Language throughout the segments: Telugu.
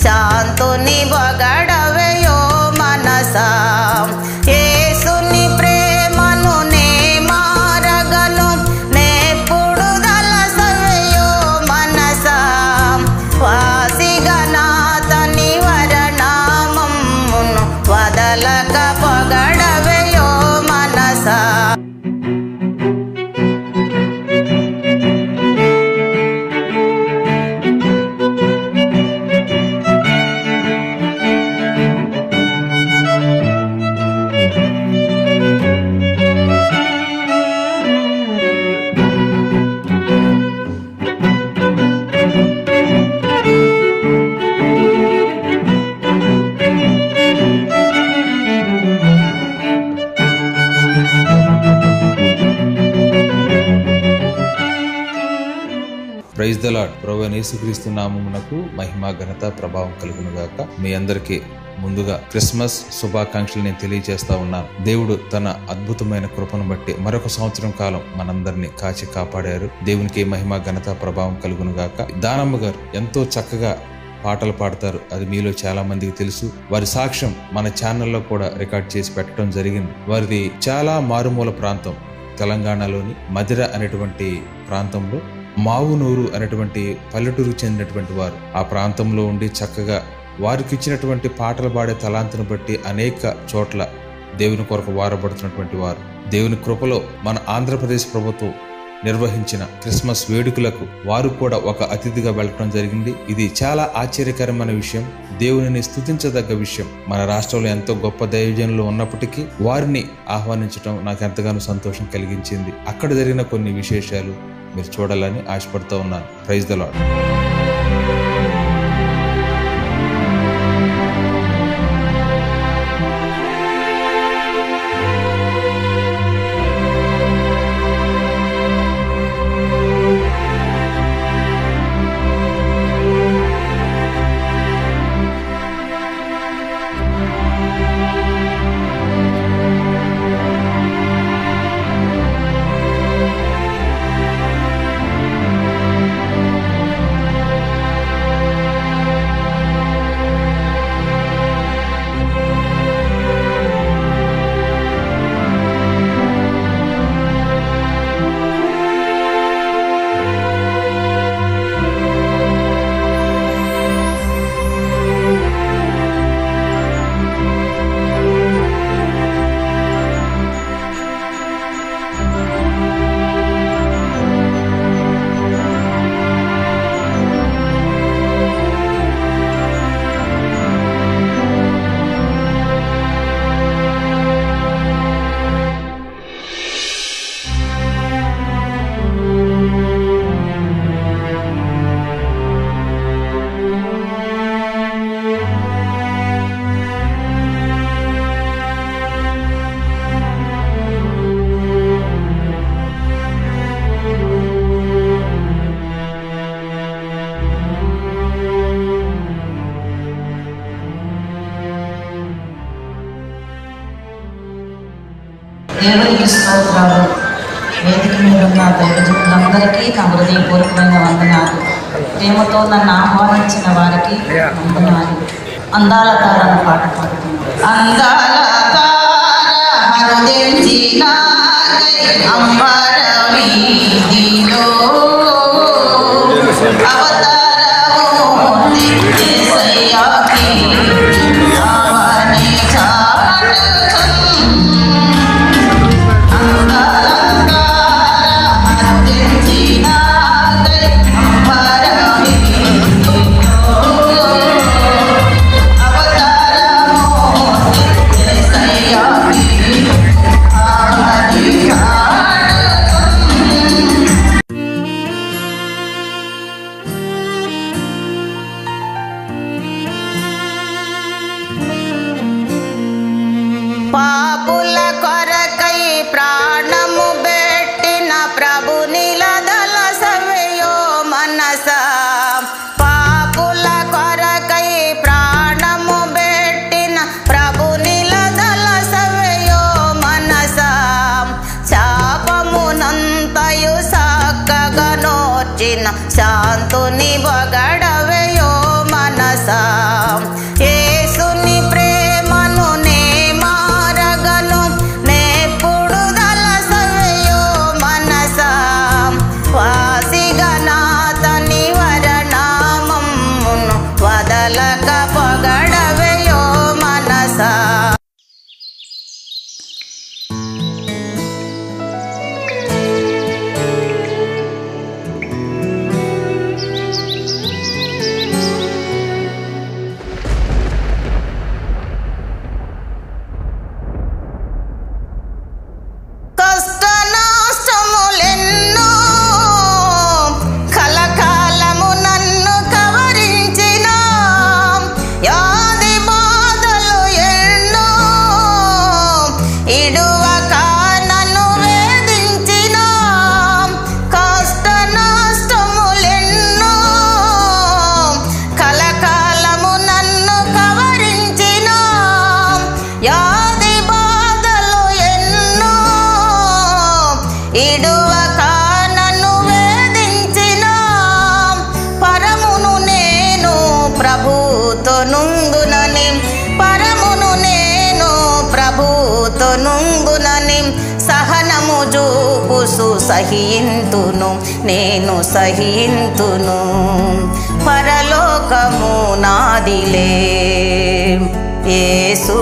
శాంతుని బగడవయో మనసా. యేసుని ప్రేమను నే మారగను, నేప్పుడు దలసవయో మనసా. వాసిగా నాతని వరనామమును వదలక పొగడవయో మనసా. Praise the Lord. ప్రభువైన యేసుక్రీస్తు నామమునకు మహిమ ఘనత ప్రభావం కలుగును గాక. మీ అందరికీ ముందుగా క్రిస్మస్ శుభాకాంక్షలు నేను తెలియజేస్తా ఉన్నాను. దేవుడు తన అద్భుతమైన కృపను బట్టి మరొక సంవత్సరం కాలం మనందరినీ కాచి కాపాడారు. దేవునికి మహిమ ఘనత ప్రభావం కలుగును గాక. దానమ్మ గారు ఎంతో చక్కగా పాటలు పాడతారు, అది మీలో చాలా మందికి తెలుసు. వారి సాక్ష్యం మన ఛానల్లో కూడా రికార్డ్ చేసి పెట్టడం జరిగింది. వారిది చాలా మారుమూల ప్రాంతం, తెలంగాణలోని మధిర అనేటువంటి ప్రాంతంలో మావునూరు అనేటువంటి పల్లెటూరుకు చెందినటువంటి వారు. ఆ ప్రాంతంలో ఉండి చక్కగా వారికి ఇచ్చినటువంటి పాటలు పాడే తలాంతును బట్టి అనేక చోట్ల దేవుని కొరకు వారబడుతున్నటువంటి వారు. దేవుని కృపలో మన ఆంధ్రప్రదేశ్ ప్రభుత్వం నిర్వహించిన క్రిస్మస్ వేడుకలకు వారు కూడా ఒక అతిథిగా వెళ్ళటం జరిగింది. ఇది చాలా ఆశ్చర్యకరమైన విషయం, దేవునిని స్తుతించదగ్గ విషయం. మన రాష్ట్రంలో ఎంతో గొప్ప దైవజనులు ఉన్నప్పటికీ వారిని ఆహ్వానించడం నాకు ఎంతగానో సంతోషం కలిగించింది. అక్కడ జరిగిన కొన్ని విశేషాలు మీరు చూడాలని ఆశపడుతూ ఉన్నాను. Praise the lord. దేవునికి స్తోత్రాలు. వేదిక మీద ఉన్న దైవజనులందరికీ నా హృదయపూర్వకమైన వందనాలు. ప్రేమతో నన్ను ఆహ్వానించిన వారికి వందనాలు. అందాల తారన పాట పాడుతున్నాను. అందాల అంబరవీధిలో అవతారము యేసయ్యాకి ఆవని చాటుచున్. అందాల హరుదించినాదై అంబరవీధిలో అవతారము యేసయ్యాకి ఆవని చాటుచున్. వదలక పొగడవేయో మనసా. సహనము జూపుసు సహింతును నేను సహింతును. పరలోకము నాదిలే యేసు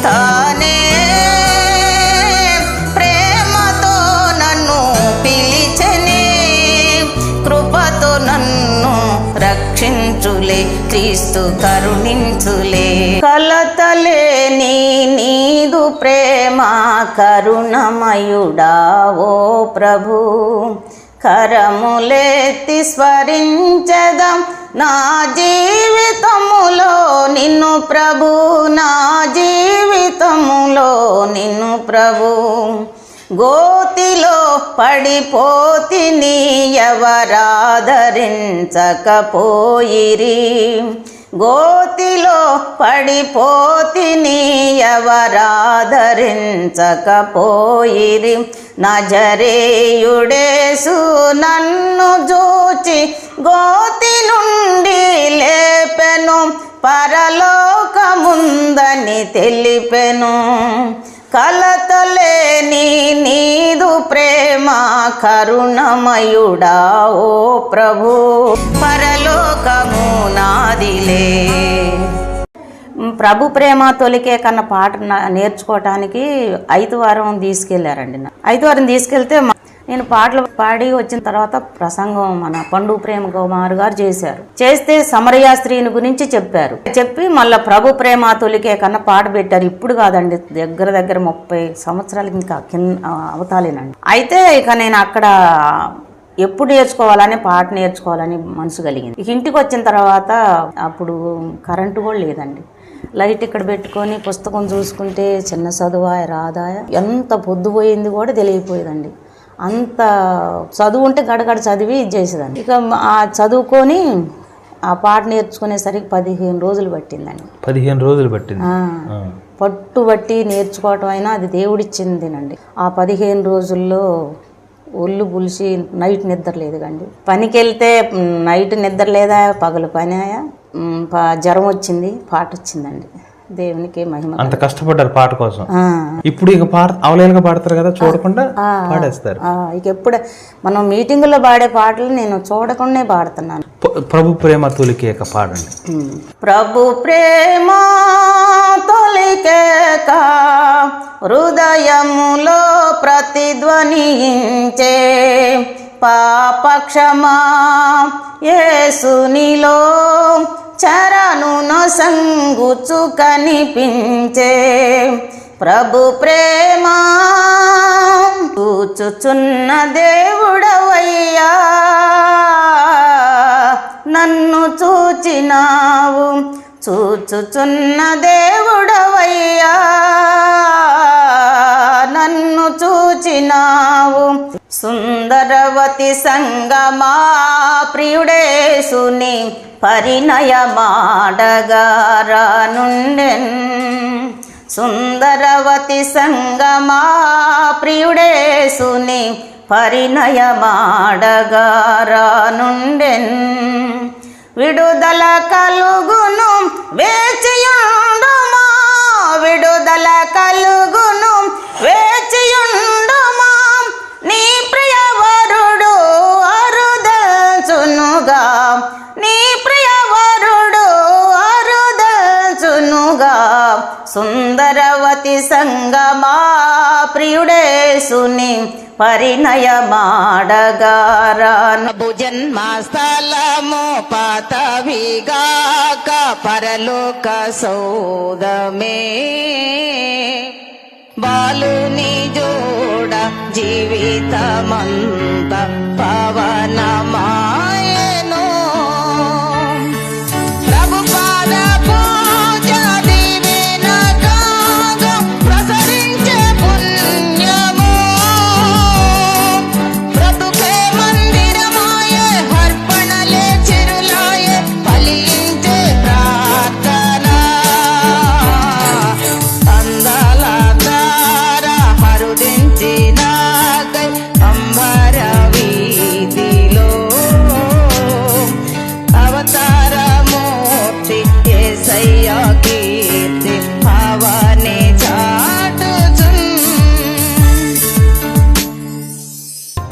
తానే ప్రేమతో నన్ను పిలిచెనే, కృపతో నన్ను రక్షించులే, క్రీస్తు కరుణించులే. కలతలేని నీదు ప్రేమ కరుణమయుడా ఓ ప్రభు, కరములెత్తి స్మరించెదం నా జీవితములో నిన్ను ప్రభు, నా జీవితములో నిన్ను ప్రభు. గోతిలో పడిపోతిని ఎవరాదరించకపోయిరి, గోతిలో పడిపోతిని ఎవరాదరించకపోయిరి. నజరేయుడేసు నన్ను జూచి గోతి నుండి లేపెను, పరలోకముందని తెలిపెను. కలతలేని నీదు ప్రేమ కరుణమయుడా ఓ ప్రభు, పరలోకము నాదిలే. ప్రభు ప్రేమ తొలికే కన్న పాట నేర్చుకోవటానికి ఐదువారం తీసుకెళ్లారండి. ఐదువారం తీసుకెళ్తే నేను పాటలు పాడి వచ్చిన తర్వాత ప్రసంగం మన పండు ప్రేమ కుమార్ గారు చేశారు. చేస్తే సమరయ స్త్రీని గురించి చెప్పారు. చెప్పి మళ్ళీ ప్రభు ప్రేమ తొలికే కన్నా పాట పెట్టారు. ఇప్పుడు కాదండి, దగ్గర 30 సంవత్సరాలకి ఇంకా అవతాలేనండి. అయితే ఇక నేను అక్కడ ఎప్పుడు నేర్చుకోవాలని పాట నేర్చుకోవాలని మనసు కలిగింది. ఇక ఇంటికి వచ్చిన తర్వాత అప్పుడు కరెంటు కూడా లేదండి. లైట్ ఇక్కడ పెట్టుకొని పుస్తకం చూసుకుంటే చిన్న చదువాయ రాదాయ ఎంత పొద్దుపోయింది కూడా తెలియపోయేదండి. అంత చదువు ఉంటే గడగడ చదివి ఇది చేసేదాన్ని. ఇక ఆ చదువుకొని ఆ పాట నేర్చుకునేసరికి 15 రోజులు పట్టిందండి. 15 రోజులు పట్టింది. పట్టుబట్టి నేర్చుకోవటం అయినా అది దేవుడిచ్చిందినండి. ఆ 15 రోజుల్లో ఒళ్ళు పులిసి నైట్ నిద్ర లేదు కండి. పనికి వెళ్తే నైట్ నిద్ర లేదా, పగలు పని ఆయా, జ్వరం వచ్చింది, పాట వచ్చిందండి. దేవునికి మహిమ. అంత కష్టపడ్డారు పాట కోసం. ఇప్పుడు ఇక అవలేలుగా పాడతారు కదా, చూడకుండా పాడేస్తారు. ఇక ఎప్పుడు మనం మీటింగుల్లో పాడే పాటలు నేను చూడకుండా పాడుతున్నాను. ప్రభు ప్రేమ తొలికేక పాడండి. ప్రభు ప్రేమ తొలికేక హృదయములో ప్రతిధ్వనించే, పాపక్షమా యేసునిలో చరణున సంగుచు కనిపించే. ప్రభు ప్రేమ చూచుచున్న దేవుడవయ్యా, నన్ను చూచినావు, చూచుచున్న దేవుడవయ్యా, నన్ను చూచినావు. సుందరవతి సంగమా ప్రియుడేసుని పరిణయమాడగారానుండెన్. సుందరవతి సంగమా ప్రియుడేసుని పరిణయమాడగారానుండెన్. విడుదల కలుగును వేచియుండుమా, విడుదల కలుగును వేచియుండుమా, నీ ప్రియవరుడు అరుదల్చునుగా, నీ ప్రియవరుడు సుందరవతి సంగమా ప్రియుడేసుని పరిణయమాడగారాను జన్మస్థలము పదవిగాక పరలోక సౌదమే బాలుని జోడ జీవితమంత పవనమాయను ప్రభు పాద పూజ దీవెన కాగా ప్రసరించే పుణ్యము బ్రతుకే మందిరమాయే అర్పణలే చిరులాయే ఫలించే ప్రార్థన అందాల తార హరుదించినాకై అంబర వీధిలో అవతారమూర్తి యేసయ్య కీర్తి అవని చాటుచున్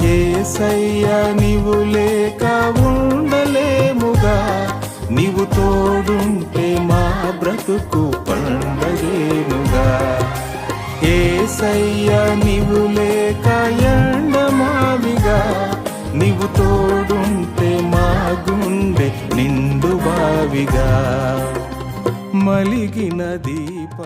యేసయ్య నీవు లేక ఉండలేముగా, నీవు తోడుంటే మా బ్రతుకు పండగేనుగా. యేసయ్య నీవు లేక ఎండమావిగా, నీవు తోడుంటే మా గుండె నిండు బావిగా మలిగిన దీప